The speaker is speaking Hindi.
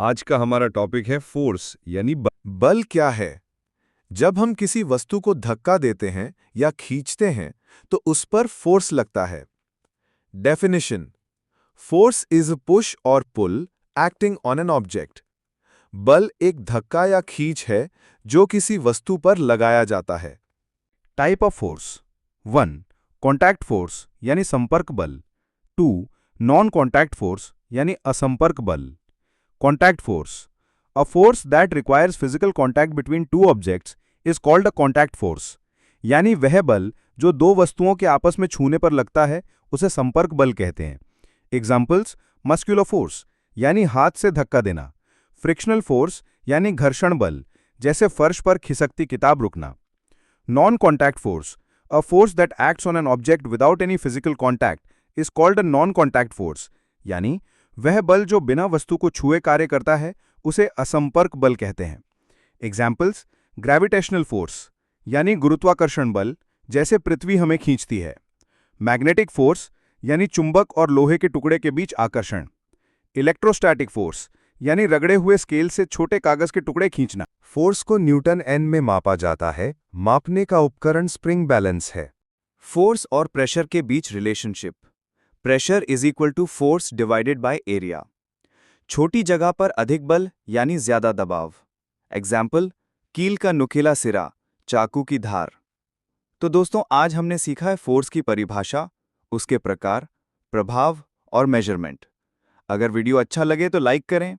आज का हमारा टॉपिक है फोर्स यानी बल क्या है? जब हम किसी वस्तु को धक्का देते हैं या खींचते हैं तो उस पर फोर्स लगता है। Definition: force is a push और पुल एक्टिंग ऑन एन ऑब्जेक्ट। बल एक धक्का या खींच है जो किसी वस्तु पर लगाया जाता है। Type of force 1. Contact force यानी संपर्क बल 2. नॉन कॉन्टैक्ट फोर्स यानी असंपर्क बल contact force a force that requires physical contact between two objects is called a contact force यानी वह बल जो दो वस्तुओं के आपस में छूने पर लगता है उसे संपर्क बल कहते हैं। एग्जाम्पल्स: मस्कुलर फोर्स यानी हाथ से धक्का देना, फ्रिक्शनल फोर्स यानी घर्षण बल जैसे फर्श पर खिसकती किताब रुकना। Non-contact force, a force that acts on an object without any physical contact, is called a non-contact force, यानी वह बल जो बिना वस्तु को छुए कार्य करता है उसे असंपर्क बल कहते हैं। एग्जाम्पल्स: ग्रेविटेशनल फोर्स यानी गुरुत्वाकर्षण बल जैसे पृथ्वी हमें खींचती है, मैग्नेटिक फोर्स यानी चुंबक और लोहे के टुकड़े के बीच आकर्षण, इलेक्ट्रोस्टैटिक फोर्स यानी रगड़े हुए स्केल से छोटे कागज के टुकड़े खींचना। फोर्स को न्यूटन एन में मापा जाता है। मापने का उपकरण स्प्रिंग बैलेंस है। फोर्स और प्रेशर के बीच relationship: pressure is equal to force divided by area. छोटी जगह पर अधिक बल यानी ज्यादा दबाव। एग्जाम्पल: कील का नुकीला सिरा, चाकू की धार। तो दोस्तों, आज हमने सीखा है फोर्स की परिभाषा, उसके प्रकार, प्रभाव और मेजरमेंट। अगर वीडियो अच्छा लगे तो लाइक करें,